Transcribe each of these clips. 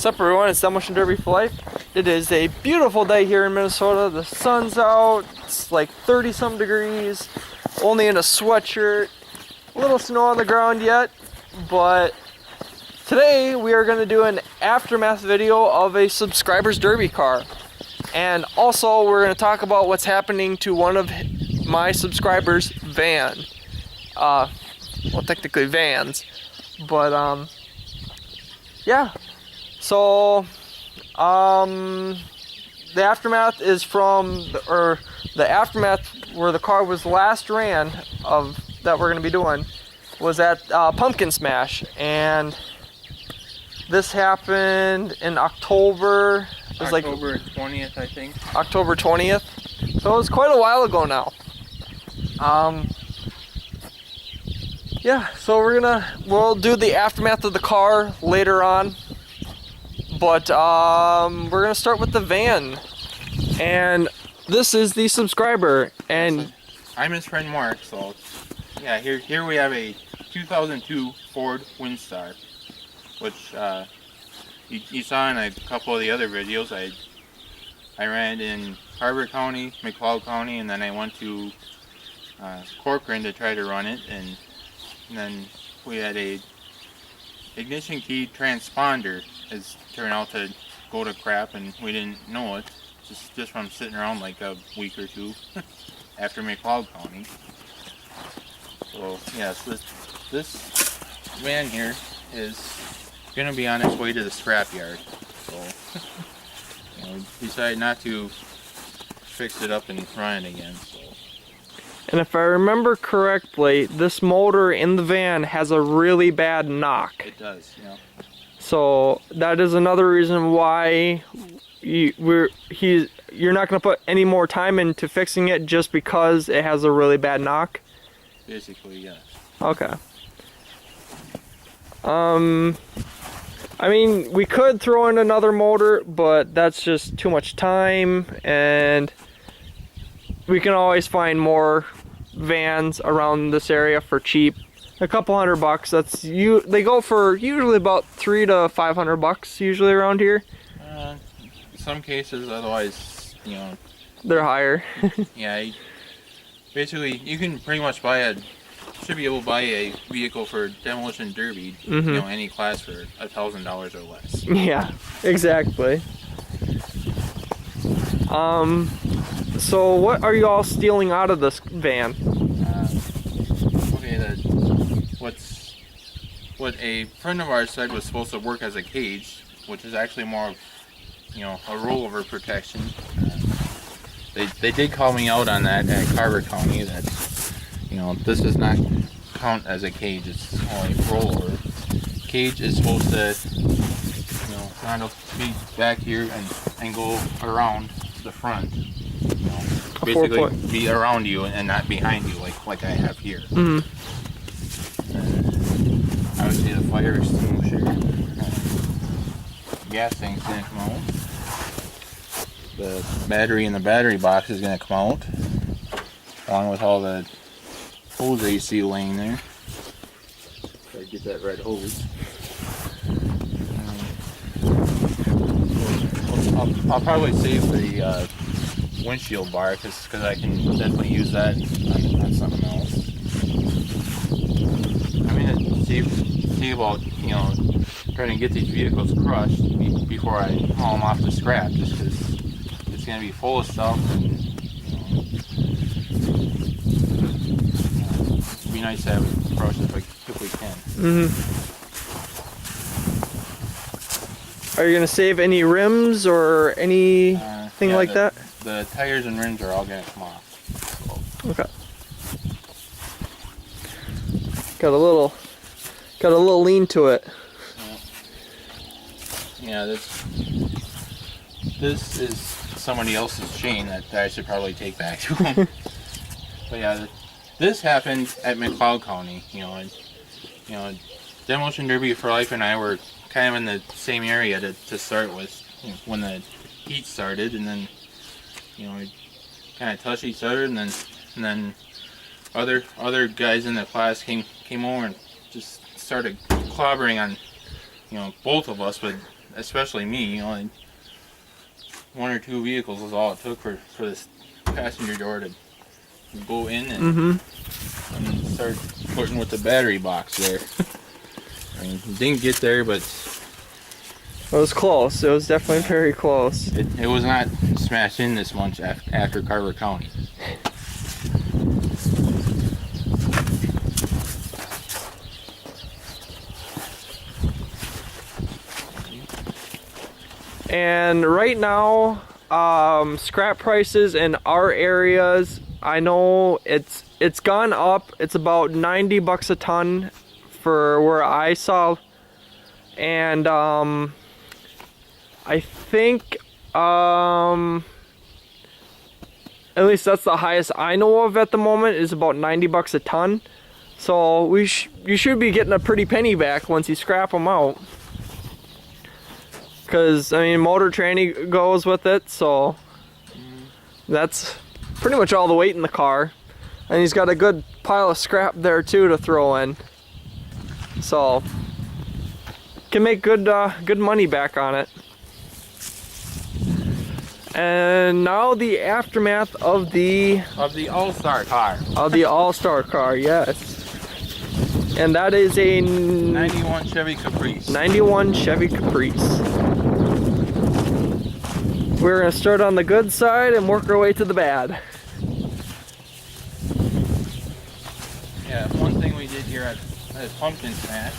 What's up, everyone? It's Demolition Derby for Life. It is a beautiful day here in Minnesota. The sun's out. It's like 30-some degrees. Only in a sweatshirt. A little snow on the ground yet, but today we are going to do an aftermath video of a subscriber's derby car. And also we're going to talk about what's happening to one of my subscribers' van. Well, technically vans, but yeah. So the aftermath is from the aftermath where the car was last ran of that we're going to be doing was at Pumpkin Smash, and this happened in October. It was October 20th, I think. October 20th. So it was quite a while ago now. Yeah, so we'll do the aftermath of the car later on. But we're gonna start with the van. And this is the subscriber, and I'm his friend Mark, so yeah, here we have a 2002 Ford Windstar, which you saw in a couple of the other videos. I ran in Harbor County, McLeod County, and then I went to Corcoran to try to run it, and then we had a ignition key transponder has turned out to go to crap, and we didn't know it just from sitting around like a week or two after McLeod County. So yes, this van here is gonna be on its way to the scrapyard. So we decided not to fix it up and run it again. So. And if I remember correctly, this motor in the van has a really bad knock. It does, yeah. So that is another reason why you're not going to put any more time into fixing it just because it has a really bad knock. Basically, yes. Okay. I mean, we could throw in another motor, but that's just too much time, and we can always find more vans around this area for cheap. A couple $100. They go for usually about $300 to $500 usually around here. Some cases, otherwise, they're higher. Yeah, basically, you can pretty much should be able to buy a vehicle for demolition derby, any class for $1,000 or less. Yeah, exactly. So what are you all stealing out of this van? Okay, what a friend of ours said was supposed to work as a cage, which is actually more of, a rollover protection. They did call me out on that at Carver County, that, this does not count as a cage, it's only a rollover. Cage is supposed to, kind of be back here and go around the front. Basically be around you and not behind you like I have here. Obviously the fire extinguisher, gas tank's gonna come out. The battery in the battery box is gonna come out, along with all the hose that you see laying there. Try to get that red hose. I'll probably save the windshield bar because I can definitely use that on something else. I'm gonna see about trying to get these vehicles crushed before I haul them off the scrap, just because it's gonna be full of stuff, and it'd be nice to have it crushed if we can. Are you gonna save any rims or anything like that? The tires and rims are all gonna come off. So. Okay. Got a little lean to it. Yeah, this is somebody else's chain that I should probably take back to him. But yeah, this happened at McLeod County. Demolition Derby for Life and I were kind of in the same area to start with, when the heat started, and then we kind of touched each other, and then other guys in the class came over and just started clobbering on both of us with especially me, you know, and one or two vehicles is all it took for this passenger door to go in and start putting with the battery box there. I mean, it didn't get there, but It was close. It was definitely very close. it was not smashed in this much after Carver County. And right now, scrap prices in our areas, I know it's gone up. It's about 90 bucks a ton for where I saw, and I think at least that's the highest I know of at the moment, is about 90 bucks a ton. So you should be getting a pretty penny back once you scrap them out. Because, I mean, motor training goes with it, so that's pretty much all the weight in the car. And he's got a good pile of scrap there too to throw in. So, can make good money back on it. And now the aftermath of the All-Star car. Of the All-Star car, yes. And that is a 91 Chevy Caprice. 91 Chevy Caprice. We're gonna start on the good side and work our way to the bad. Yeah, one thing we did here at Pumpkin Smash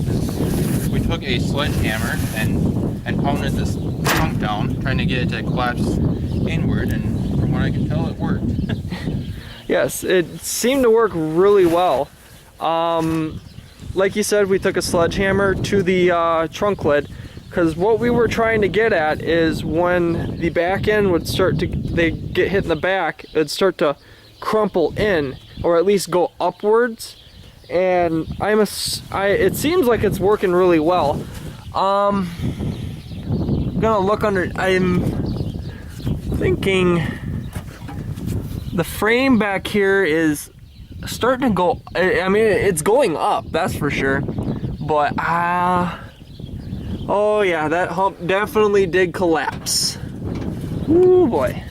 is we took a sledgehammer and pounded this trunk down, trying to get it to collapse inward, and from what I can tell, it worked. Yes, it seemed to work really well. Like you said, we took a sledgehammer to the trunk lid, because what we were trying to get at is when the back end would start to get hit in the back, it would start to crumple in, or at least go upwards. And it seems like it's working really well. I'm gonna look under. I'm thinking the frame back here is starting to go. I mean, it's going up, that's for sure. But oh yeah, that hump definitely did collapse. Ooh boy.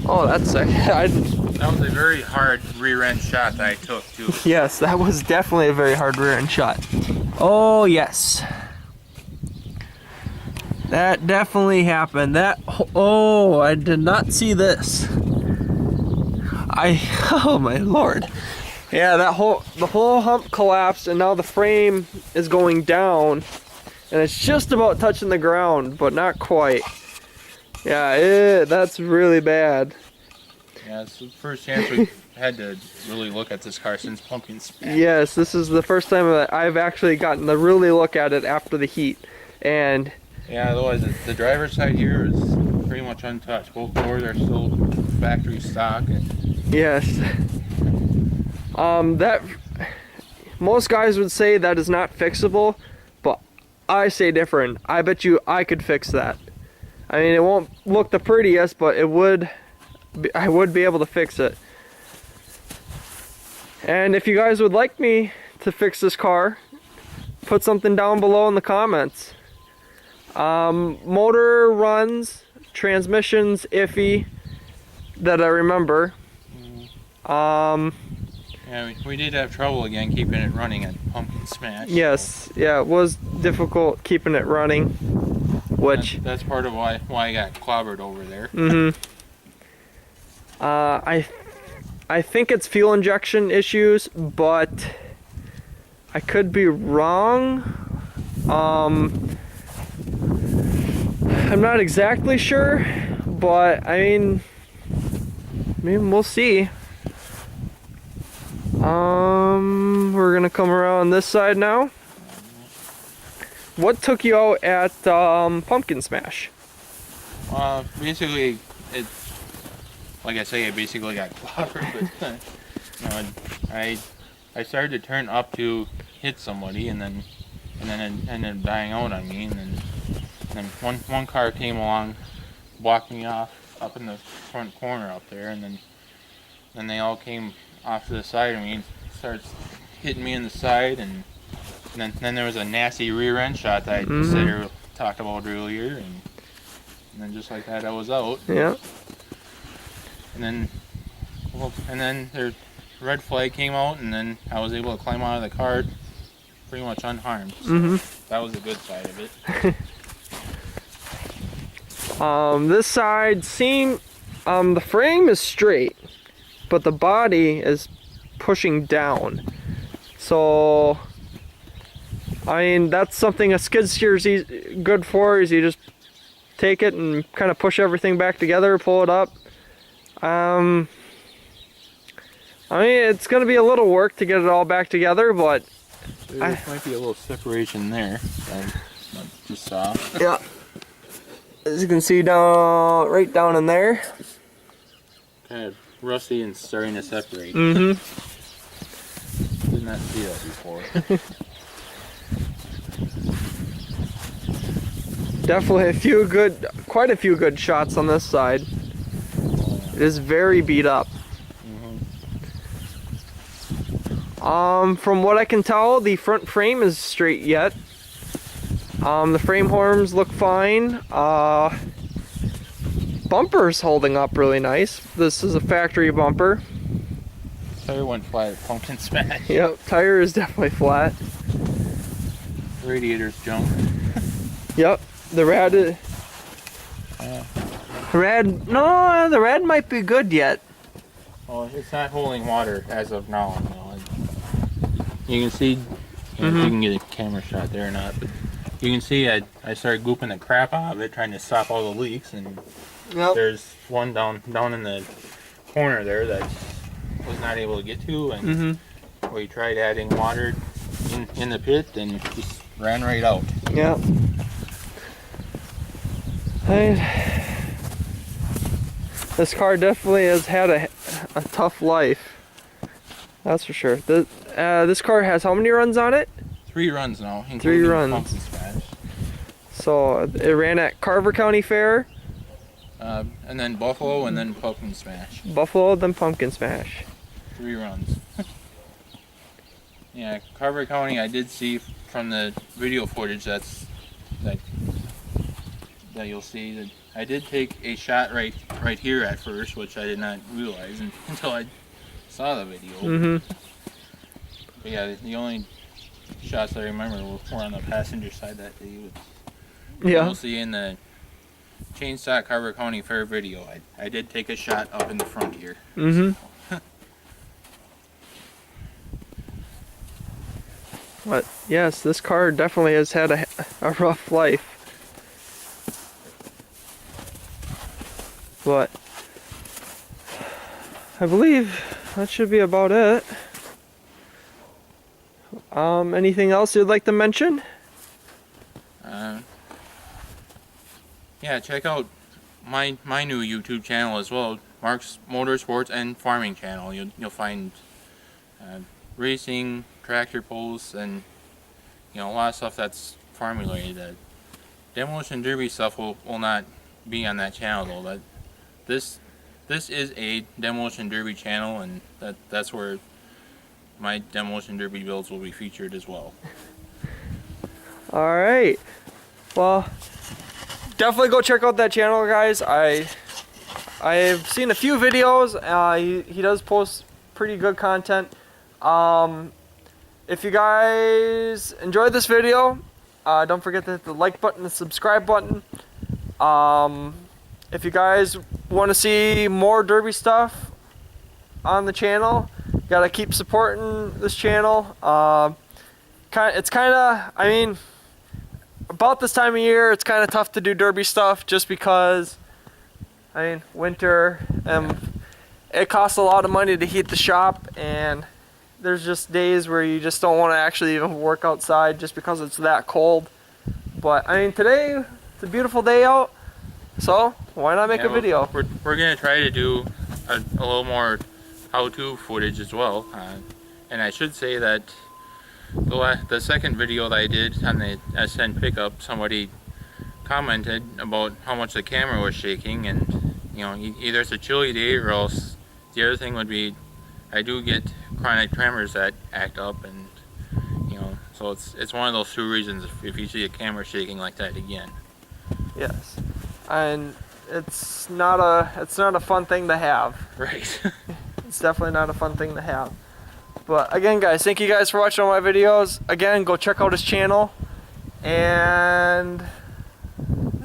Oh, that's sick. That was a very hard rear end shot that I took too. Yes, that was definitely a very hard rear end shot. Oh yes. That definitely happened. Oh, I did not see this. Oh my lord. Yeah, the whole hump collapsed, and now the frame is going down, and it's just about touching the ground, but not quite. Yeah, that's really bad. Yeah, it's the first chance we've had to really look at this car since Pumpkin Smash. Yes, this is the first time that I've actually gotten to really look at it after the heat. And yeah, otherwise the driver's side here is pretty much untouched. Both doors are still factory stock. yes. That most guys would say that is not fixable, but I say different. I bet you I could fix that. I mean, it won't look the prettiest, but it would. I would be able to fix it. And if you guys would like me to fix this car, put something down below in the comments. Motor runs, transmission's iffy, that I remember. Yeah, we did have trouble again keeping it running at Pumpkin Smash. Yes, yeah, it was difficult keeping it running, which that's part of why I got clobbered over there. I think it's fuel injection issues, but I could be wrong. I'm not exactly sure, but I mean we'll see. We're gonna come around this side now. What took you out at Pumpkin Smash? Basically, like I say, I basically got clobbered. But you know, I started to turn up to hit somebody, and then it ended up dying out on me. And then one car came along, blocked me off up in the front corner up there, and then they all came off to the side of me and started hitting me in the side, and And then there was a nasty rear end shot that I said talked about earlier, and then just like that, I was out. Yeah. And then their red flag came out, and then I was able to climb out of the car pretty much unharmed. So that was the good side of it. This side the frame is straight, but the body is pushing down. So, I mean, that's something a skid steer is good for, is you just take it and kind of push everything back together, pull it up. I mean, it's going to be a little work to get it all back together, but... There might be a little separation there. I just saw. Yeah. As you can see right down in there. Kind of rusty and starting to separate. Mm-hmm. Did not see that before. Definitely quite a few good shots on this side. It is very beat up. From what I can tell, the front frame is straight yet. The frame horns look fine. Bumper's holding up really nice. This is a factory bumper. Tire went flat at pumpkin smash. Yep, tire is definitely flat. Radiator's junk. Yep, the rad the rad might be good yet. Well, it's not holding water as of now. You can see, if you can get a camera shot there or not, but you can see I started gooping the crap out of it, trying to stop all the leaks, and there's one down in the corner there that was not able to get to, and we tried adding water in the pit, and it just ran right out. Yeah. This car definitely has had a tough life. That's for sure. This car has how many runs on it? 3 runs now, including 3 runs. Pumpkin Smash. So it ran at Carver County Fair. And then Buffalo, and then Pumpkin Smash. Buffalo, then Pumpkin Smash. 3 runs. Yeah, Carver County, I did see from the video footage that you'll see that I did take a shot right here at first, which I did not realize until I saw the video. But yeah, the only shots I remember were on the passenger side that day. You'll see in the Chainstock Carver County Fair video, I did take a shot up in the front here. But yes, this car definitely has had a rough life. But I believe that should be about it. Anything else you'd like to mention? Yeah, check out my new YouTube channel as well, Mark's Motorsports and Farming channel. You'll find racing, tractor pulls, and a lot of stuff that's farming related. Demolition Derby stuff will not be on that channel though. But this is a Demolition Derby channel, and that's where my Demolition Derby builds will be featured as well. Alright. Well, definitely go check out that channel, guys. I've seen a few videos. He does post pretty good content. If you guys enjoyed this video, don't forget to hit the like button and subscribe button. If you guys want to see more derby stuff on the channel, you gotta keep supporting this channel. It's kind of, I mean, about this time of year, it's kind of tough to do derby stuff just because, I mean, winter, it costs a lot of money to heat the shop, and there's just days where you just don't want to actually even work outside just because it's that cold. But I mean, today it's a beautiful day out, so why not make a video? We're gonna try to do a little more how-to footage as well, and I should say that the second video that I did on the SN pickup, somebody commented about how much the camera was shaking, and either it's a chilly day or else the other thing would be I do get chronic tremors that act up, and So it's one of those two reasons if you see a camera shaking like that again. Yes, and it's not a fun thing to have. Right. It's definitely not a fun thing to have. But again, guys, thank you guys for watching all my videos. Again, go check out his channel, and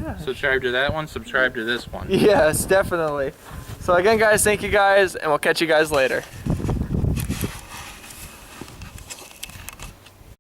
yeah. Subscribe to that one, subscribe to this one. Yes, definitely. So again, guys, thank you guys, and we'll catch you guys later.